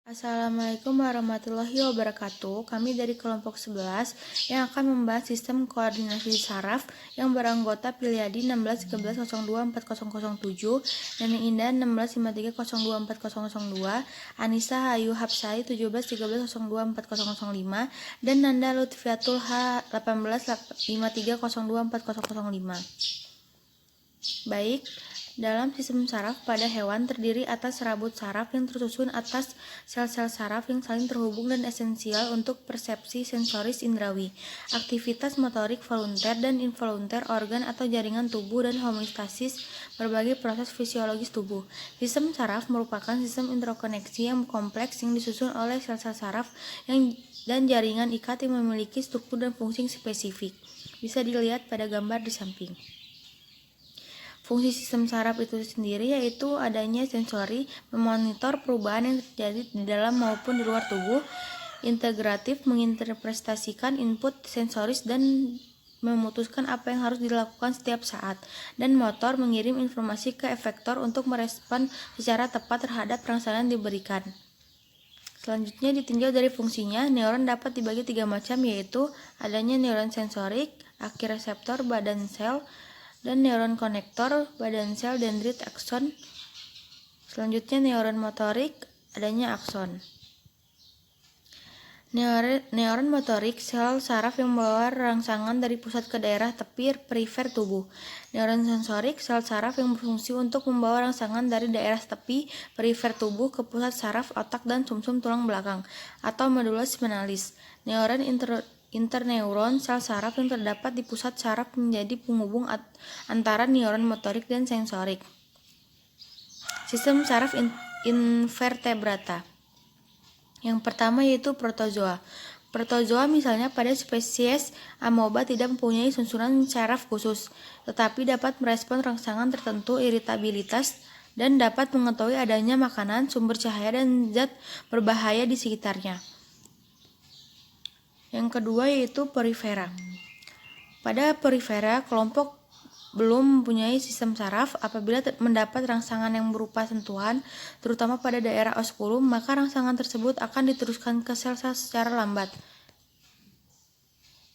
Assalamualaikum warahmatullahi wabarakatuh. Kami dari kelompok 11 yang akan membahas sistem koordinasi saraf yang beranggota Pilyadi 1613024007, Nenek Indah 1653024002, Anissa Hayu Hapsai 1713024005, dan Nanda Lutfiatul H 1853024005. Baik, dalam sistem saraf pada hewan terdiri atas serabut saraf yang tersusun atas sel-sel saraf yang saling terhubung dan esensial untuk persepsi sensoris indrawi, aktivitas motorik volunter dan involunter organ atau jaringan tubuh, dan homeostasis berbagai proses fisiologis tubuh. Sistem saraf merupakan sistem interkoneksi yang kompleks yang disusun oleh sel-sel saraf dan jaringan ikat yang memiliki struktur dan fungsi spesifik. Bisa dilihat pada gambar di samping. Fungsi sistem saraf itu sendiri yaitu adanya sensori, memonitor perubahan yang terjadi di dalam maupun di luar tubuh, integratif, menginterpretasikan input sensoris dan memutuskan apa yang harus dilakukan setiap saat, dan motor, mengirim informasi ke efektor untuk merespon secara tepat terhadap rangsangan yang diberikan. Selanjutnya ditinjau dari fungsinya. Neuron dapat dibagi 3 macam, yaitu adanya neuron sensorik, akhir reseptor, badan sel, dan neuron konektor, badan sel, dendrit, akson. Selanjutnya neuron motorik, adanya akson. Neuron motorik, sel saraf yang membawa rangsangan dari pusat ke daerah tepi perifer tubuh. Neuron sensorik, sel saraf yang berfungsi untuk membawa rangsangan dari daerah tepi perifer tubuh ke pusat saraf otak dan sumsum tulang belakang atau medula spinalis. Neuron interneuron, sel saraf yang terdapat di pusat saraf menjadi penghubung antara neuron motorik dan sensorik. Sistem saraf invertebrata. Yang pertama yaitu protozoa. Protozoa misalnya pada spesies amoeba tidak mempunyai susunan saraf khusus, tetapi dapat merespon rangsangan tertentu, iritabilitas, dan dapat mengetahui adanya makanan, sumber cahaya, dan zat berbahaya di sekitarnya. Yang kedua yaitu porifera. Pada porifera, kelompok belum mempunyai sistem saraf. Apabila mendapat rangsangan yang berupa sentuhan, terutama pada daerah osculum, maka rangsangan tersebut akan diteruskan ke sel-sel secara lambat.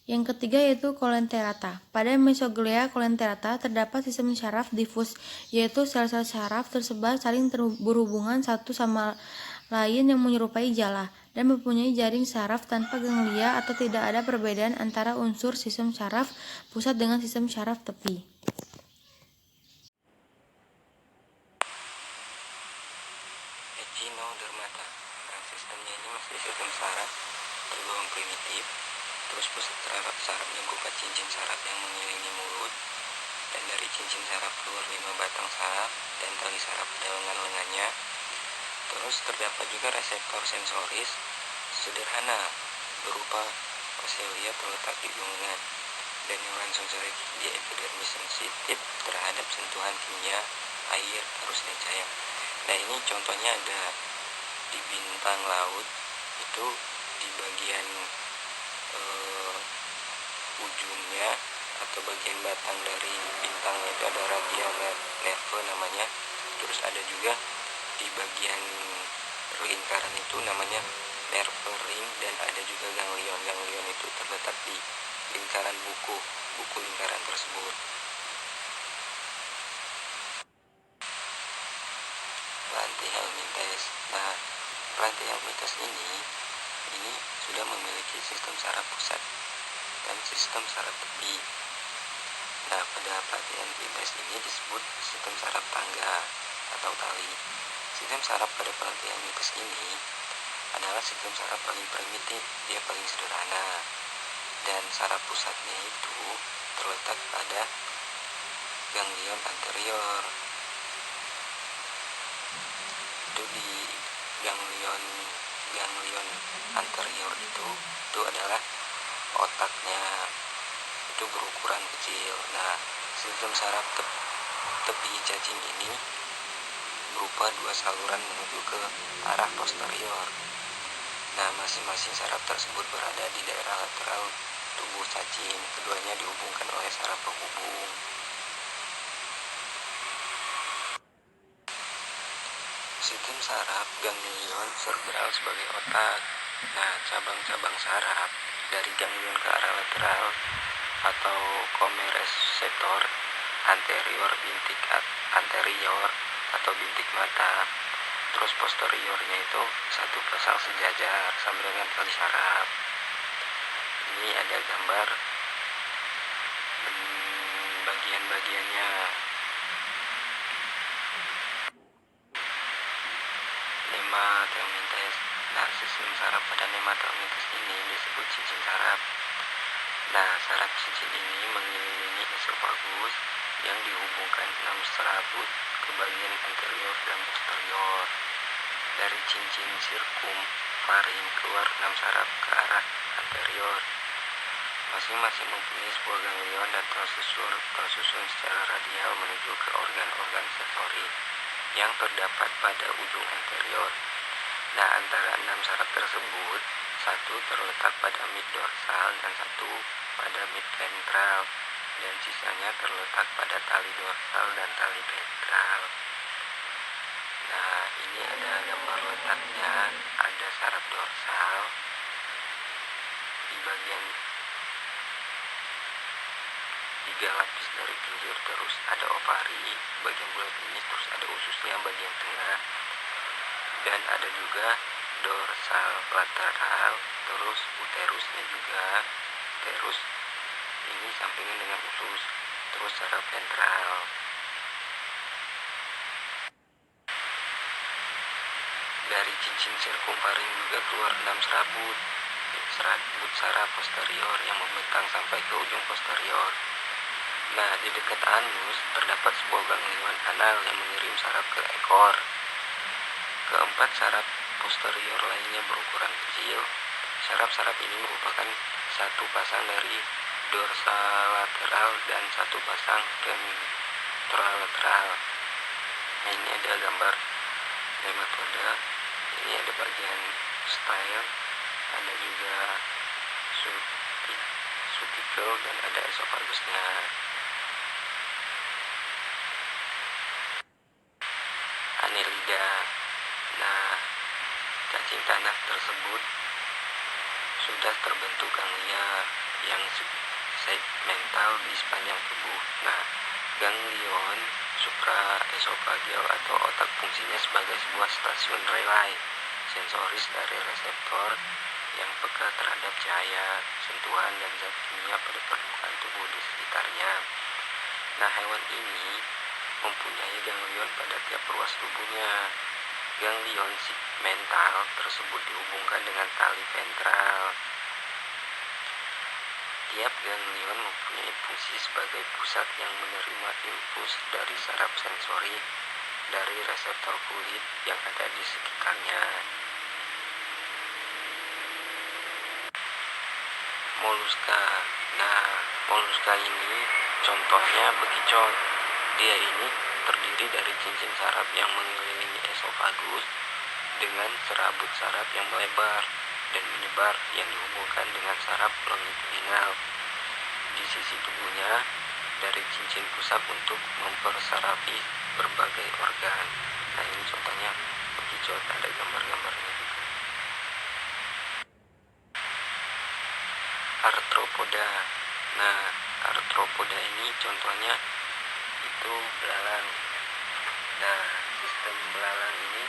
Yang ketiga yaitu colenterata. Pada mesoglea colenterata terdapat sistem saraf difus, yaitu sel-sel saraf tersebar saling berhubungan satu sama lain yang menyerupai jala, dan mempunyai jaring saraf tanpa ganglia atau tidak ada perbedaan antara unsur sistem saraf pusat dengan sistem saraf tepi. Echinodermata. Sistemnya ini masih sistem saraf tergolong primitif. Terus pusat sarafnya berupa cincin saraf yang mengelilingi mulut, dan dari cincin saraf keluar 5 batang saraf dan tali saraf pada lengan-lengannya. Terus terdapat juga reseptor sensoris sederhana berupa oselia terletak di lengan, dan neuron sensorik di epidermis sensitif terhadap sentuhan kimia, air, arus, dan cahaya. Nah, ini contohnya ada di bintang laut, itu di bagian ujungnya atau bagian batang dari bintangnya itu ada radial nerve namanya. Terus ada juga di bagian lingkaran itu namanya nerve ring, dan ada juga ganglion. Ganglion itu terletak di lingkaran buku lingkaran tersebut. Rantai helminthes. Nah, rantai helminthes ini sudah memiliki sistem saraf pusat dan sistem saraf tepi. Nah, pada rantai helminthes ini disebut sistem saraf tangga atau tali. Sistem saraf pada rantai helminthes ini adalah sistem saraf paling primitif, dia paling sederhana, dan saraf pusatnya itu terletak pada ganglion anterior. Itu di ganglion anterior itu adalah otaknya, itu berukuran kecil. Nah, sistem saraf tepi cacing ini berupa 2 saluran menuju ke arah posterior. Nah, masing-masing saraf tersebut berada di daerah lateral tubuh cacing. Keduanya dihubungkan oleh saraf penghubung. Sistem saraf ganglion cerebral sebagai otak. Nah, cabang-cabang saraf dari ganglion ke arah lateral atau komereseptor anterior bintik anterior atau bintik mata. Terus posteriornya itu satu pasang sejajar sama dengan tali saraf. Ini ada gambar bagian-bagiannya. Nematelmintes. Nah, sistem saraf pada nematelmintes ini disebut cincin saraf. Nah, saraf cincin ini mengelilingi esofagus yang dihubungkan 6 serabut ke bagian anterior dan posterior. Dari cincin sirkumfaring keluar 6 saraf ke arah anterior. Masing-masing mempunyai sebuah ganglion dan tersusun secara radial menuju ke organ-organ sensori yang terdapat pada ujung anterior. Nah, antara 6 saraf tersebut, satu terletak pada mid dorsal dan satu pada mid ventral, dan sisanya terletak pada tali dorsal dan tali ventral. Nah, ini ada gambar letaknya. Ada saraf dorsal di bagian 3 lapis dari pinggir, terus ada ovari bagian bulat ini, terus ada ususnya bagian tengah, dan ada juga dorsal lateral, terus uterusnya juga, uterus ini sampingan dengan usus, terus saraf ventral. Dari cincin sirkumfaring juga keluar 6 serabut saraf posterior yang membentang sampai ke ujung posterior. Nah, di dekat anus terdapat sebuah ganglion anal yang mengirim saraf ke ekor. Keempat saraf posterior lainnya berukuran kecil. Saraf-saraf ini merupakan satu pasang dari dorsolateral dan satu pasang ventrolateral. Nah, ini ada gambar nematoda. Ini ada bagian style, ada juga sutikel, dan ada esofagusnya. Annelida. Nah, cacing tanah tersebut sudah terbentuk ganglia yang segmental di sepanjang tubuh. Nah, ganglion supraesofageal atau otak fungsinya sebagai sebuah stasiun relay sensoris dari reseptor yang peka terhadap cahaya, sentuhan, dan zat kimia pada permukaan tubuh di sekitarnya. Nah, hewan ini mempunyai ganglion pada tiap ruas tubuhnya. Ganglion segmental tersebut dihubungkan dengan tali ventral. Tiap ganglion mempunyai fungsi sebagai pusat yang menerima impuls dari saraf sensori dari reseptor kulit yang ada di sekitarnya. Moluska. Nah, moluska ini contohnya bekicot. Dia ini terdiri dari cincin saraf yang mengelilingi esofagus dengan serabut saraf yang melebar dan menyebar yang dihubungkan dengan saraf longitudinal di sisi tubuhnya dari cincin pusat untuk mempersarafi berbagai organ. Nah, ini contohnya bekicot, ada gambar-gambarnya juga. Arthropoda. Nah, arthropoda ini contohnya itu belalang. Nah, sistem belalang ini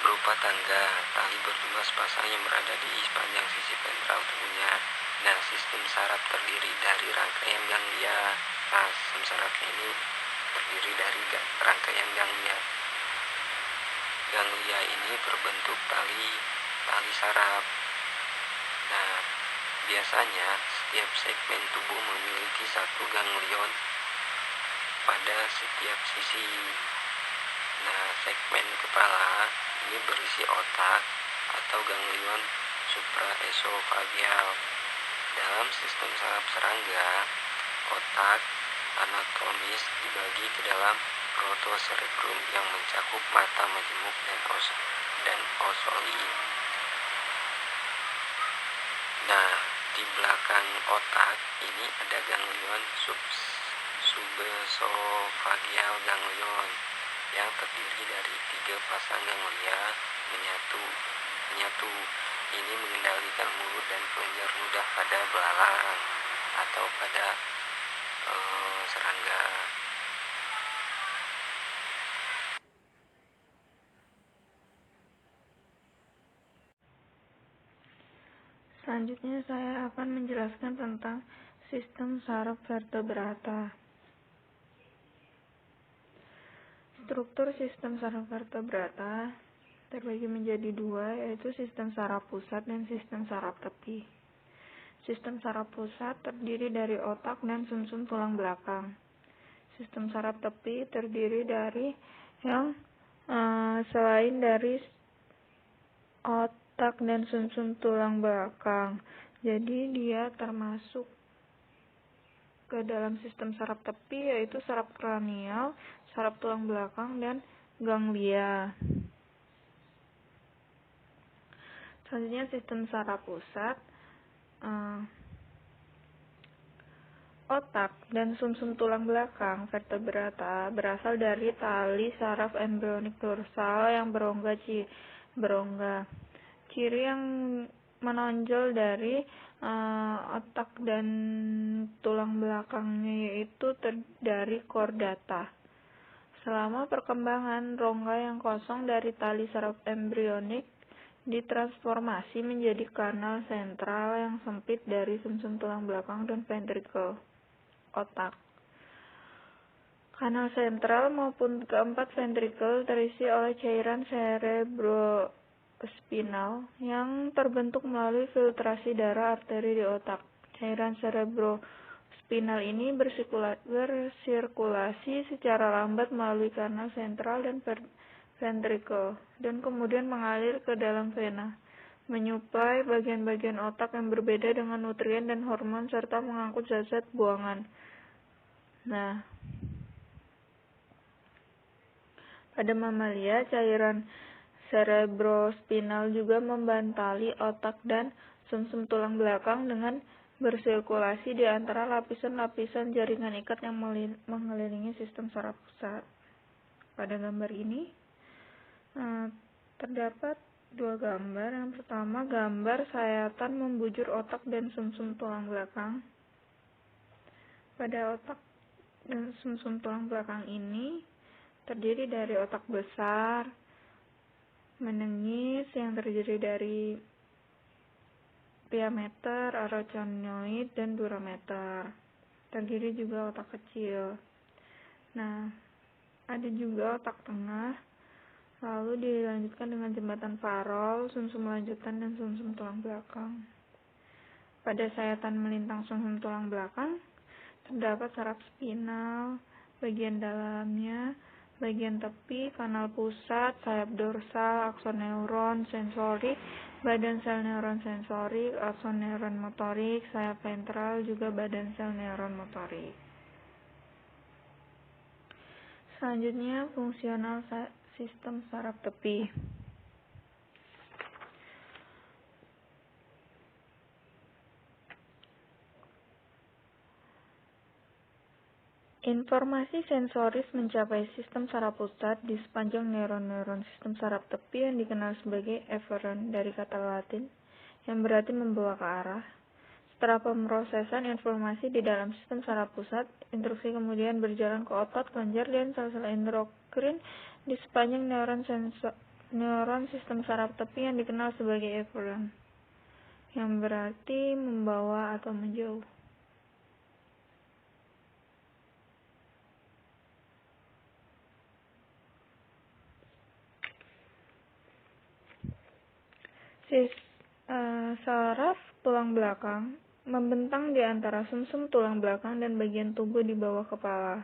berupa tangga tali berjumlah sepasang yang berada di sepanjang sisi ventral tubuhnya. Nah, sistem saraf terdiri dari rangkaian ganglia. Nah, sistem sarafnya ini terdiri dari rangkaian ganglia. Ganglia ini berbentuk tali saraf. Nah, biasanya setiap segmen tubuh memiliki satu ganglion pada setiap sisi. Nah, segmen kepala ini berisi otak atau ganglion supraesofageal. Dalam sistem saraf serangga, otak anatomis dibagi ke dalam protocerebrum yang mencakup mata, majemuk, dan osoli. Nah, di belakang otak ini ada ganglion subesofageal ganglion. yang terdiri dari 3 pasang ganglia menyatu. Ini mengendalikan mulut dan kelenjar ludah pada belalang atau pada serangga. Selanjutnya saya akan menjelaskan tentang sistem saraf vertebrata. Struktur sistem saraf vertebrata terbagi menjadi dua, yaitu sistem saraf pusat dan sistem saraf tepi. Sistem saraf pusat terdiri dari otak dan sumsum tulang belakang. Sistem saraf tepi terdiri dari yang selain dari otak dan sumsum tulang belakang. Jadi dia termasuk ke dalam sistem saraf tepi, yaitu saraf kranial, saraf tulang belakang, dan ganglia. Selanjutnya sistem saraf pusat. Otak dan sumsum tulang belakang vertebrata berasal dari tali saraf embrionik dorsal yang berongga. Ciri yang menonjol dari otak dan tulang belakangnya yaitu dari kordata. Selama perkembangan, rongga yang kosong dari tali saraf embrionik ditransformasi menjadi kanal sentral yang sempit dari sumsum tulang belakang dan ventrikel otak. Kanal sentral maupun keempat ventrikel terisi oleh cairan cerebrospinal yang terbentuk melalui filtrasi darah arteri di otak. Cairan cerebrospinal ini bersirkulasi secara lambat melalui kanal sentral dan ventrikel dan kemudian mengalir ke dalam vena, menyuplai bagian-bagian otak yang berbeda dengan nutrien dan hormon serta mengangkut zat-zat buangan. Nah, pada mamalia, cairan cerebrospinal juga membantali otak dan sumsum tulang belakang dengan bersirkulasi di antara lapisan-lapisan jaringan ikat yang mengelilingi sistem saraf pusat. Pada gambar ini terdapat dua gambar. Yang pertama, gambar sayatan membujur otak dan sumsum tulang belakang. Pada otak dan sumsum tulang belakang ini terdiri dari otak besar, menengis yang terdiri dari pia mater, arachnoid, dan dura mater. Terdiri juga otak kecil. Nah, ada juga otak tengah. Lalu dilanjutkan dengan jembatan Farol, sumsum lanjutan, dan sumsum tulang belakang. Pada sayatan melintang sumsum tulang belakang, terdapat saraf spinal, bagian dalamnya, bagian tepi, kanal pusat, sayap dorsal, akson neuron sensorik, badan sel neuron sensorik, akson neuron motorik, sayap ventral, juga badan sel neuron motorik. Selanjutnya, fungsional sistem saraf tepi. Informasi sensoris mencapai sistem saraf pusat di sepanjang neuron-neuron sistem saraf tepi yang dikenal sebagai efferent dari kata Latin yang berarti membawa ke arah. Setelah pemrosesan informasi di dalam sistem saraf pusat, instruksi kemudian berjalan ke otot, kelenjar, dan sel-sel endokrin di sepanjang neuron sistem saraf tepi yang dikenal sebagai efferent, yang berarti membawa atau menjauh. Saraf tulang belakang membentang di antara sumsum tulang belakang dan bagian tubuh di bawah kepala.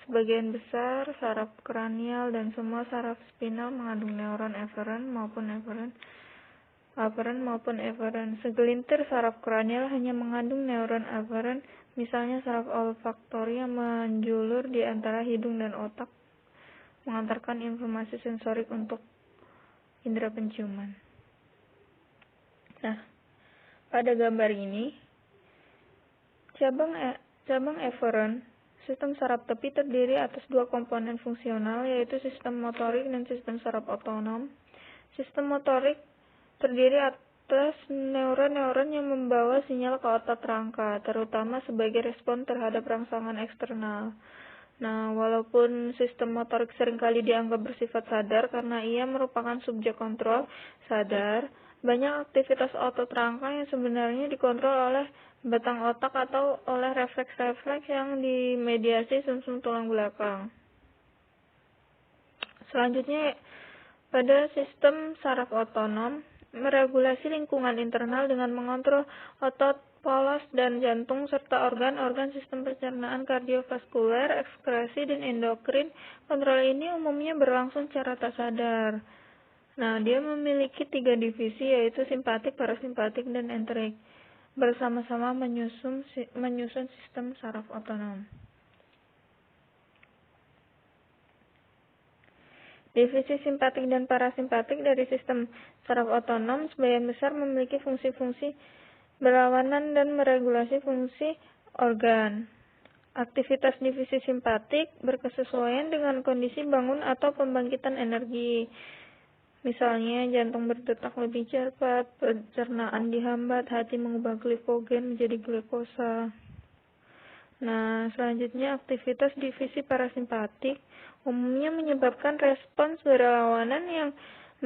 Sebagian besar saraf kranial dan semua saraf spinal mengandung neuron efferent maupun efferent. Segelintir saraf kranial hanya mengandung neuron efferent, misalnya saraf olfaktori yang menjulur di antara hidung dan otak, mengantarkan informasi sensorik untuk indera penciuman. Nah, pada gambar ini, cabang efferent Sistem saraf tepi terdiri atas dua komponen fungsional, yaitu sistem motorik dan sistem saraf otonom. Sistem motorik terdiri atas neuron-neuron yang membawa sinyal ke otot rangka, terutama sebagai respon terhadap rangsangan eksternal. Nah, walaupun sistem motorik seringkali dianggap bersifat sadar karena ia merupakan subjek kontrol sadar, banyak aktivitas otot rangka yang sebenarnya dikontrol oleh batang otak atau oleh refleks-refleks yang dimediasi sumsum tulang belakang. Selanjutnya, pada sistem saraf otonom, meregulasi lingkungan internal dengan mengontrol otot, polos, dan jantung, serta organ-organ sistem pencernaan kardiovaskuler, ekskresi, dan endokrin. Kontrol ini umumnya berlangsung secara tak sadar. Nah, dia memiliki 3 divisi, yaitu simpatik, parasimpatik, dan enterik, bersama-sama menyusun sistem saraf otonom. Divisi simpatik dan parasimpatik dari sistem saraf otonom sebagian besar memiliki fungsi-fungsi berlawanan dan meregulasi fungsi organ. Aktivitas divisi simpatik berkesesuaian dengan kondisi bangun atau pembangkitan energi. Misalnya, jantung berdetak lebih cepat, pencernaan dihambat, hati mengubah glikogen menjadi glukosa. Nah, selanjutnya aktivitas divisi parasimpatik umumnya menyebabkan respons berlawanan yang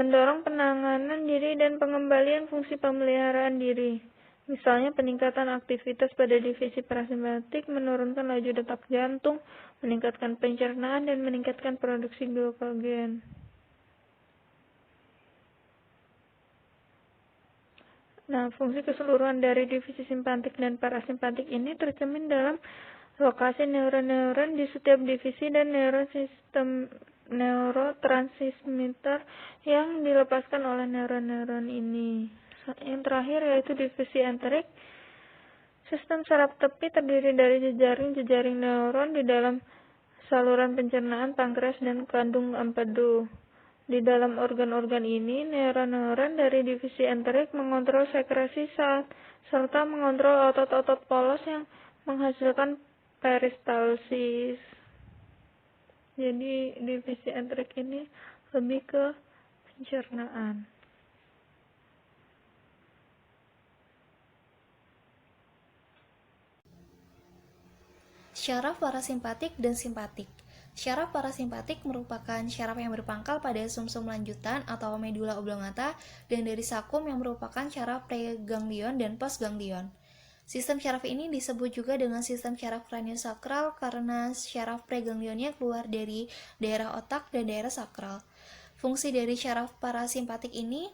mendorong penanganan diri dan pengembalian fungsi pemeliharaan diri. Misalnya, peningkatan aktivitas pada divisi parasimpatik menurunkan laju detak jantung, meningkatkan pencernaan, dan meningkatkan produksi glukogen. Nah, fungsi keseluruhan dari divisi simpatik dan parasimpatik ini tercermin dalam lokasi neuron-neuron di setiap divisi dan neurotransmitter yang dilepaskan oleh neuron-neuron ini. Yang terakhir yaitu divisi enterik. Sistem saraf tepi terdiri dari jejaring-jejaring neuron di dalam saluran pencernaan, pankreas, dan kandung empedu. Di dalam organ-organ ini, neuron-neuron dari divisi enterik mengontrol sekresi serta mengontrol otot-otot polos yang menghasilkan peristalsis. Jadi, divisi enterik ini lebih ke pencernaan. Syaraf parasimpatik dan simpatik. Syaraf parasimpatik merupakan syaraf yang berpangkal pada sumsum lanjutan atau medula oblongata dan dari sakum yang merupakan syaraf preganglion dan postganglion. Sistem syaraf ini disebut juga dengan sistem syaraf kraniosakral karena syaraf preganglionnya keluar dari daerah otak dan daerah sakral. Fungsi dari syaraf parasimpatik ini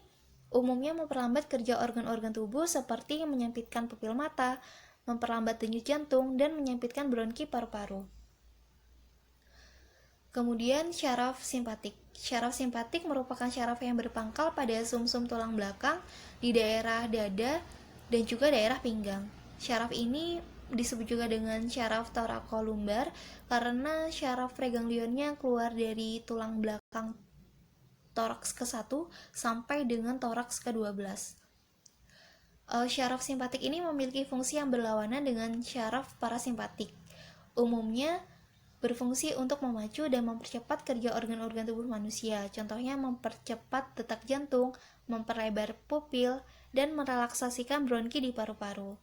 umumnya memperlambat kerja organ-organ tubuh seperti menyempitkan pupil mata, memperlambat denyut jantung, dan menyempitkan bronki paru-paru. Kemudian syaraf simpatik. Syaraf simpatik merupakan syaraf yang berpangkal pada sumsum tulang belakang di daerah dada dan juga daerah pinggang. Syaraf ini disebut juga dengan syaraf thoracolumbar karena syaraf preganglionnya keluar dari tulang belakang toraks ke-1 sampai dengan toraks ke-12. Syaraf simpatik ini memiliki fungsi yang berlawanan dengan syaraf parasimpatik. Umumnya berfungsi untuk memacu dan mempercepat kerja organ-organ tubuh manusia. Contohnya mempercepat detak jantung, memperlebar pupil, dan merelaksasikan bronki di paru-paru.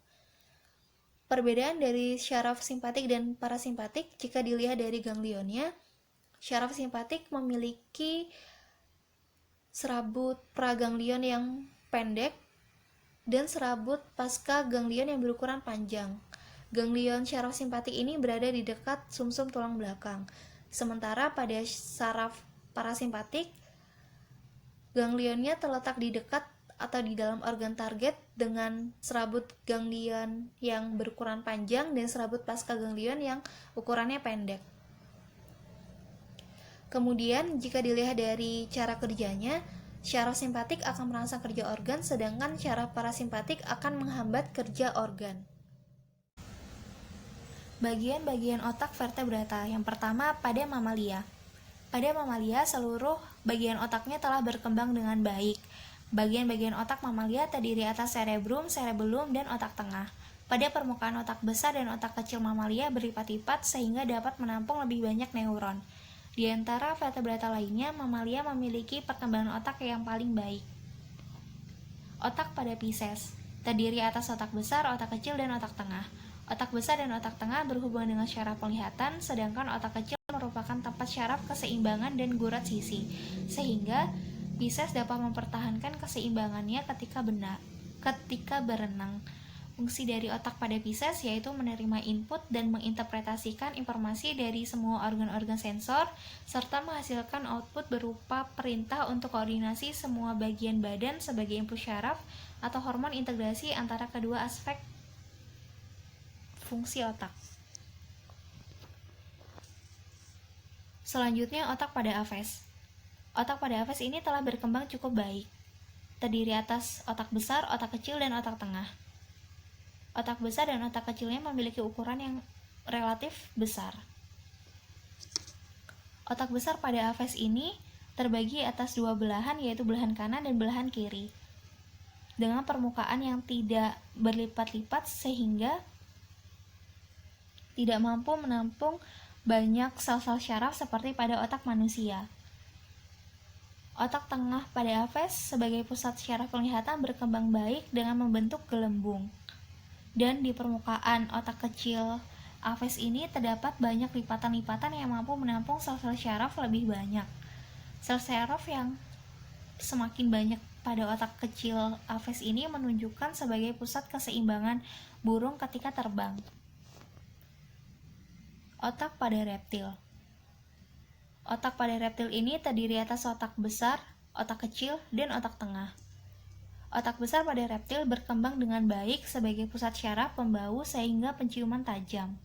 Perbedaan dari syaraf simpatik dan parasimpatik jika dilihat dari ganglionnya, syaraf simpatik memiliki serabut praganglion yang pendek dan serabut pasca ganglion yang berukuran panjang. Ganglion syaraf simpatik ini berada di dekat sumsum tulang belakang. Sementara pada saraf parasimpatik, ganglionnya terletak di dekat atau di dalam organ target dengan serabut ganglion yang berukuran panjang dan serabut pasca ganglion yang ukurannya pendek. Kemudian jika dilihat dari cara kerjanya, syaraf simpatik akan merangsang kerja organ, sedangkan syaraf parasimpatik akan menghambat kerja organ. Bagian-bagian otak vertebrata. Yang pertama, pada mamalia. Pada mamalia, seluruh bagian otaknya telah berkembang dengan baik. Bagian-bagian otak mamalia terdiri atas cerebrum, cerebellum, dan otak tengah. Pada permukaan otak besar dan otak kecil mamalia berlipat-lipat sehingga dapat menampung lebih banyak neuron. Di antara vertebrata lainnya, mamalia memiliki perkembangan otak yang paling baik. Otak pada Pisces terdiri atas otak besar, otak kecil, dan otak tengah. Otak besar dan otak tengah berhubungan dengan syaraf penglihatan, sedangkan otak kecil merupakan tempat syaraf keseimbangan dan gurat sisi, sehingga Pisces dapat mempertahankan keseimbangannya ketika berenang. Fungsi dari otak pada Pisces yaitu menerima input dan menginterpretasikan informasi dari semua organ-organ sensor, serta menghasilkan output berupa perintah untuk koordinasi semua bagian badan sebagai input syaraf atau hormon integrasi antara kedua aspek fungsi otak. Selanjutnya, otak pada Aves. Otak pada Aves ini telah berkembang cukup baik. Terdiri atas otak besar, otak kecil, dan otak tengah. Otak besar dan otak kecilnya memiliki ukuran yang relatif besar. Otak besar pada Aves ini terbagi atas dua belahan, yaitu belahan kanan dan belahan kiri, dengan permukaan yang tidak berlipat-lipat sehingga tidak mampu menampung banyak sel-sel syaraf seperti pada otak manusia. Otak tengah pada Aves sebagai pusat syaraf penglihatan berkembang baik dengan membentuk gelembung. Dan di permukaan otak kecil Aves ini terdapat banyak lipatan-lipatan yang mampu menampung sel-sel syaraf lebih banyak. Sel syaraf yang semakin banyak pada otak kecil Aves ini menunjukkan sebagai pusat keseimbangan burung ketika terbang. Otak pada reptil. Otak pada reptil ini terdiri atas otak besar, otak kecil, dan otak tengah. Otak besar pada reptil berkembang dengan baik sebagai pusat syaraf pembau sehingga penciuman tajam.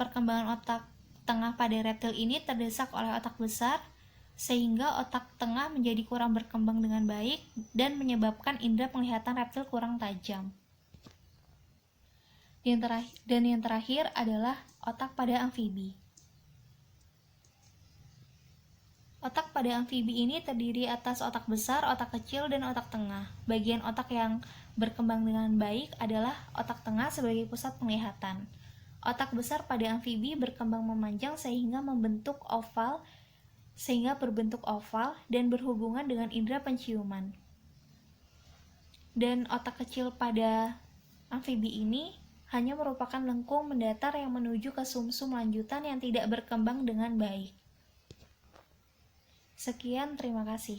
Perkembangan otak tengah pada reptil ini terdesak oleh otak besar, sehingga otak tengah menjadi kurang berkembang dengan baik dan menyebabkan indera penglihatan reptil kurang tajam. Dan yang terakhir adalah otak pada amfibi. Otak pada amfibi ini terdiri atas otak besar, otak kecil, dan otak tengah. Bagian otak yang berkembang dengan baik adalah otak tengah sebagai pusat penglihatan. Otak besar pada amfibi berkembang memanjang sehingga berbentuk oval dan berhubungan dengan indera penciuman. Dan otak kecil pada amfibi ini hanya merupakan lengkung mendatar yang menuju ke sumsum lanjutan yang tidak berkembang dengan baik. Sekian, terima kasih.